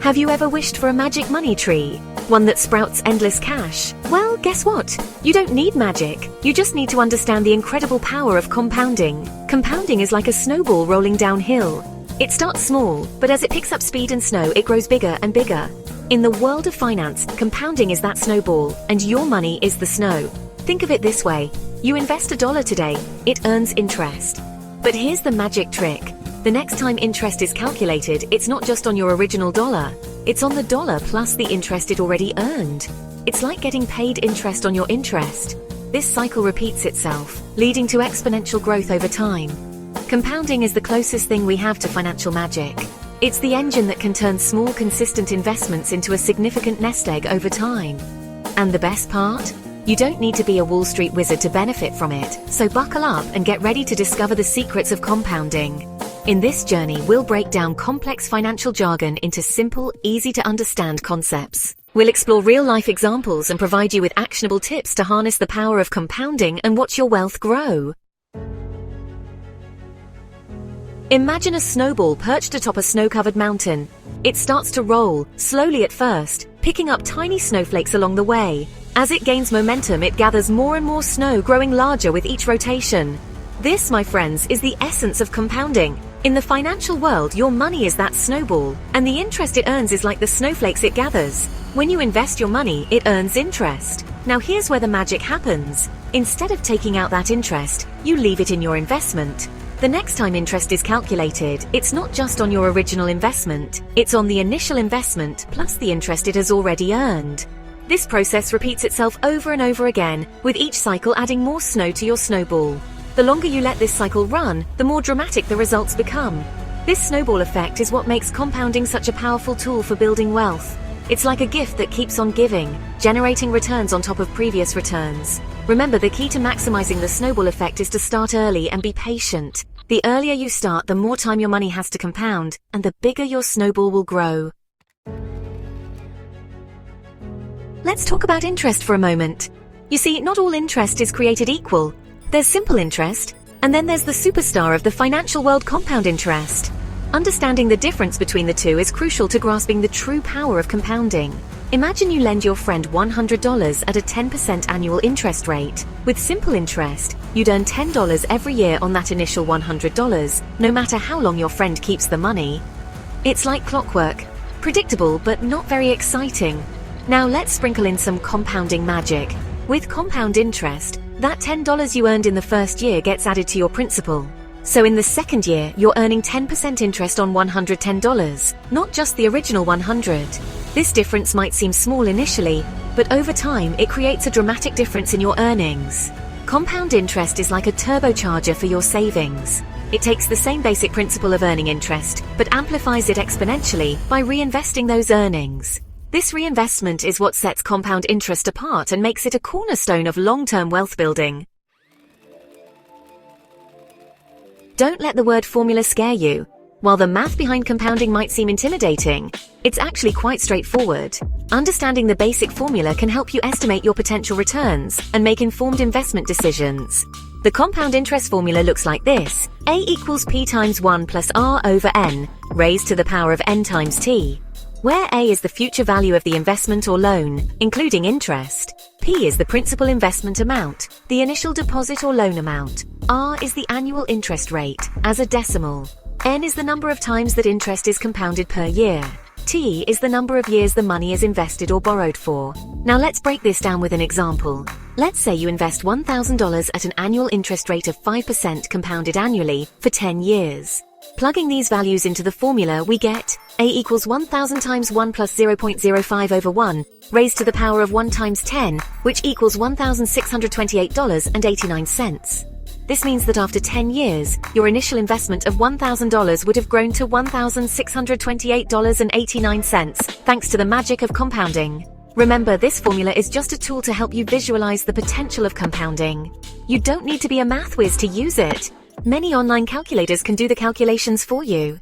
Have you ever wished for a magic money tree? One that sprouts endless cash? Well, guess what? You don't need magic. You just need to understand the incredible power of compounding. Compounding is like a snowball rolling downhill. It starts small, but as it picks up speed and snow, it grows bigger and bigger. In the world of finance, compounding is that snowball, and your money is the snow. Think of it this way. You invest $1 today, it earns interest. But here's the magic trick. The next time interest is calculated, it's not just on your original dollar. It's on the dollar plus the interest it already earned. It's like getting paid interest on your interest. This cycle repeats itself, leading to exponential growth over time. Compounding is the closest thing we have to financial magic. It's the engine that can turn small, consistent investments into a significant nest egg over time. And the best part? You don't need to be a Wall Street wizard to benefit from it, so buckle up and get ready to discover the secrets of compounding. In this journey, we'll break down complex financial jargon into simple, easy-to-understand concepts. We'll explore real-life examples and provide you with actionable tips to harness the power of compounding and watch your wealth grow. Imagine a snowball perched atop a snow-covered mountain. It starts to roll, slowly at first, picking up tiny snowflakes along the way. As it gains momentum, it gathers more and more snow, growing larger with each rotation. This, my friends, is the essence of compounding. In the financial world, your money is that snowball, and the interest it earns is like the snowflakes it gathers. When you invest your money, it earns interest. Now here's where the magic happens. Instead of taking out that interest, you leave it in your investment. The next time interest is calculated, it's not just on your original investment, it's on the initial investment plus the interest it has already earned. This process repeats itself over and over again, with each cycle adding more snow to your snowball. The longer you let this cycle run, the more dramatic the results become. This snowball effect is what makes compounding such a powerful tool for building wealth. It's like a gift that keeps on giving, generating returns on top of previous returns. Remember, the key to maximizing the snowball effect is to start early and be patient. The earlier you start, the more time your money has to compound, and the bigger your snowball will grow. Let's talk about interest for a moment. You see, not all interest is created equal. There's simple interest, and then there's the superstar of the financial world, compound interest. Understanding the difference between the two is crucial to grasping the true power of compounding. Imagine you lend your friend $100 at a 10% annual interest rate. With simple interest, you'd earn $10 every year on that initial $100, no matter how long your friend keeps the money. It's like clockwork, predictable but not very exciting. Now let's sprinkle in some compounding magic. With compound interest, that $10 you earned in the first year gets added to your principal. So in the second year, you're earning 10% interest on $110, not just the original $100. This difference might seem small initially, but over time, it creates a dramatic difference in your earnings. Compound interest is like a turbocharger for your savings. It takes the same basic principle of earning interest, but amplifies it exponentially by reinvesting those earnings. This reinvestment is what sets compound interest apart and makes it a cornerstone of long-term wealth building. Don't let the word formula scare you. While the math behind compounding might seem intimidating, it's actually quite straightforward. Understanding the basic formula can help you estimate your potential returns and make informed investment decisions. The compound interest formula looks like this. A equals P times 1 plus R over N, raised to the power of N times T. Where A is the future value of the investment or loan, including interest. P is the principal investment amount, the initial deposit or loan amount. R is the annual interest rate, as a decimal. N is the number of times that interest is compounded per year. T is the number of years the money is invested or borrowed for. Now let's break this down with an example. Let's say you invest $1,000 at an annual interest rate of 5% compounded annually for 10 years. Plugging these values into the formula, we get A equals 1,000 times 1 plus 0.05 over 1, raised to the power of 1 times 10, which equals $1,628.89. This means that after 10 years, your initial investment of $1,000 would have grown to $1,628.89, thanks to the magic of compounding. Remember, this formula is just a tool to help you visualize the potential of compounding. You don't need to be a math whiz to use it. Many online calculators can do the calculations for you.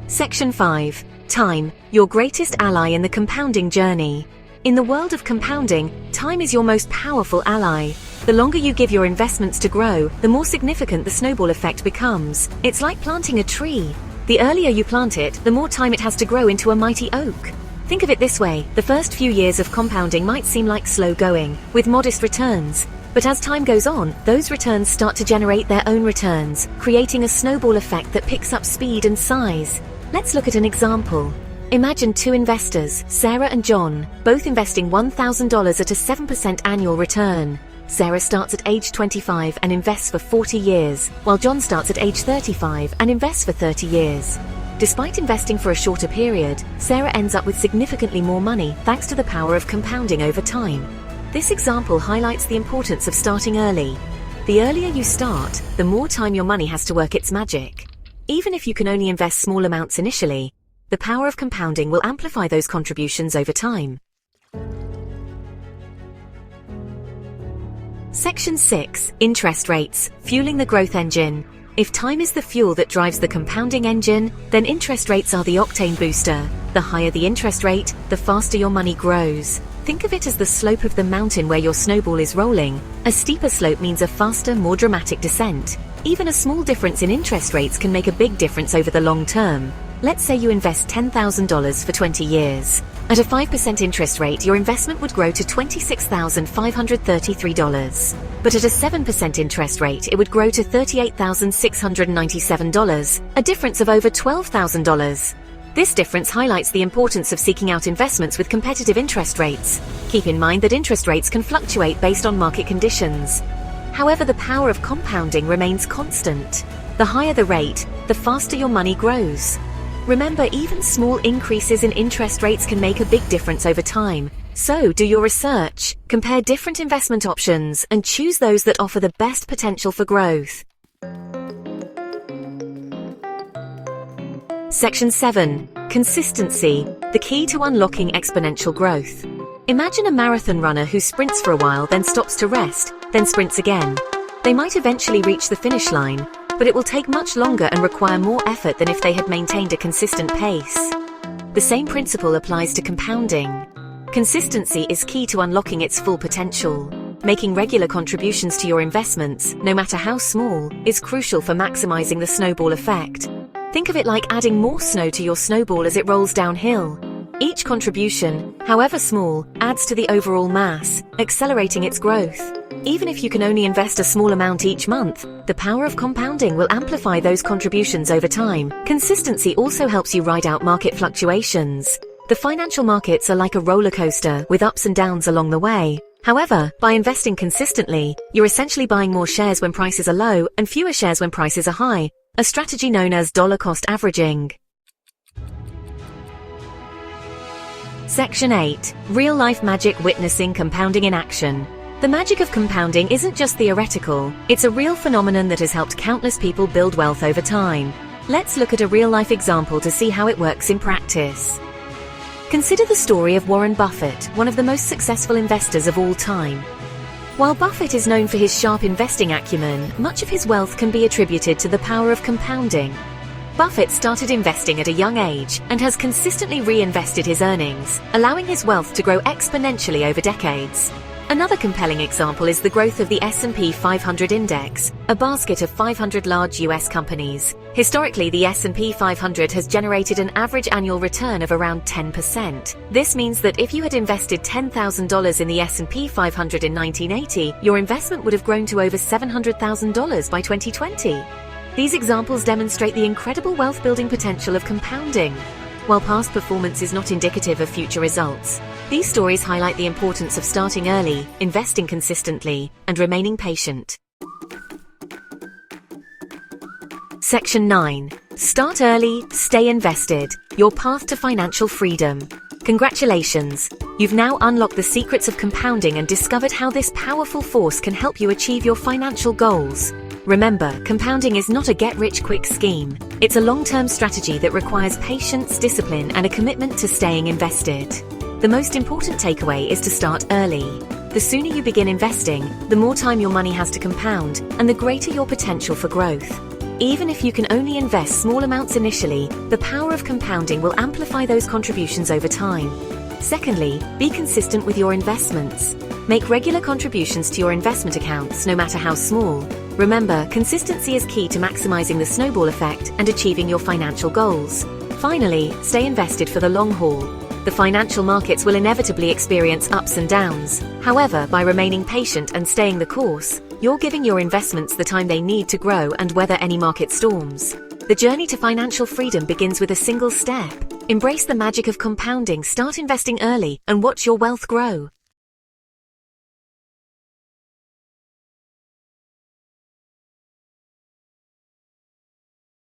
Section 5. Time, your greatest ally in the compounding journey. In the world of compounding, time is your most powerful ally. The longer you give your investments to grow, the more significant the snowball effect becomes. It's like planting a tree. The earlier you plant it, the more time it has to grow into a mighty oak. Think of it this way, the first few years of compounding might seem like slow going, with modest returns. But as time goes on, those returns start to generate their own returns, creating a snowball effect that picks up speed and size. Let's look at an example. Imagine two investors, Sarah and John, both investing $1,000 at a 7% annual return. Sarah starts at age 25 and invests for 40 years, while John starts at age 35 and invests for 30 years. Despite investing for a shorter period, Sarah ends up with significantly more money thanks to the power of compounding over time. This example highlights the importance of starting early. The earlier you start, the more time your money has to work its magic. Even if you can only invest small amounts initially, the power of compounding will amplify those contributions over time. Section 6. Interest rates, fueling the growth engine. If time is the fuel that drives the compounding engine, then interest rates are the octane booster. The higher the interest rate, the faster your money grows. Think of it as the slope of the mountain where your snowball is rolling. A steeper slope means a faster, more dramatic descent. Even a small difference in interest rates can make a big difference over the long term. Let's say you invest $10,000 for 20 years. At a 5% interest rate, your investment would grow to $26,533. But at a 7% interest rate, it would grow to $38,697, a difference of over $12,000. This difference highlights the importance of seeking out investments with competitive interest rates. Keep in mind that interest rates can fluctuate based on market conditions. However, the power of compounding remains constant. The higher the rate, the faster your money grows. Remember, even small increases in interest rates can make a big difference over time. So, do your research, compare different investment options, and choose those that offer the best potential for growth. Section 7. Consistency, the key to unlocking exponential growth. Imagine a marathon runner who sprints for a while, then stops to rest, then sprints again. They might eventually reach the finish line, but it will take much longer and require more effort than if they had maintained a consistent pace. The same principle applies to compounding. Consistency is key to unlocking its full potential. Making regular contributions to your investments, no matter how small, is crucial for maximizing the snowball effect. Think of it like adding more snow to your snowball as it rolls downhill. Each contribution, however small, adds to the overall mass, accelerating its growth. Even if you can only invest a small amount each month, the power of compounding will amplify those contributions over time. Consistency also helps you ride out market fluctuations. The financial markets are like a roller coaster with ups and downs along the way. However, by investing consistently, you're essentially buying more shares when prices are low and fewer shares when prices are high, a strategy known as dollar cost averaging. Section 8. Real-life magic witnessing compounding in action. The magic of compounding isn't just theoretical, it's a real phenomenon that has helped countless people build wealth over time. Let's look at a real-life example to see how it works in practice. Consider the story of Warren Buffett, one of the most successful investors of all time. While Buffett is known for his sharp investing acumen, much of his wealth can be attributed to the power of compounding. Buffett started investing at a young age and has consistently reinvested his earnings, allowing his wealth to grow exponentially over decades. Another compelling example is the growth of the S&P 500 index, a basket of 500 large US companies. Historically, the S&P 500 has generated an average annual return of around 10%. This means that if you had invested $10,000 in the S&P 500 in 1980, your investment would have grown to over $700,000 by 2020. These examples demonstrate the incredible wealth-building potential of compounding. While past performance is not indicative of future results, these stories highlight the importance of starting early, investing consistently, and remaining patient. Section 9. Start early, stay invested. Your path to financial freedom. Congratulations! You've now unlocked the secrets of compounding and discovered how this powerful force can help you achieve your financial goals. Remember, compounding is not a get-rich-quick scheme. It's a long-term strategy that requires patience, discipline, and a commitment to staying invested. The most important takeaway is to start early. The sooner you begin investing, the more time your money has to compound, and the greater your potential for growth. Even if you can only invest small amounts initially, the power of compounding will amplify those contributions over time. Secondly, be consistent with your investments. Make regular contributions to your investment accounts, no matter how small. Remember, consistency is key to maximizing the snowball effect and achieving your financial goals. Finally, stay invested for the long haul. The financial markets will inevitably experience ups and downs. However, by remaining patient and staying the course, you're giving your investments the time they need to grow and weather any market storms. The journey to financial freedom begins with a single step. Embrace the magic of compounding, start investing early, and watch your wealth grow.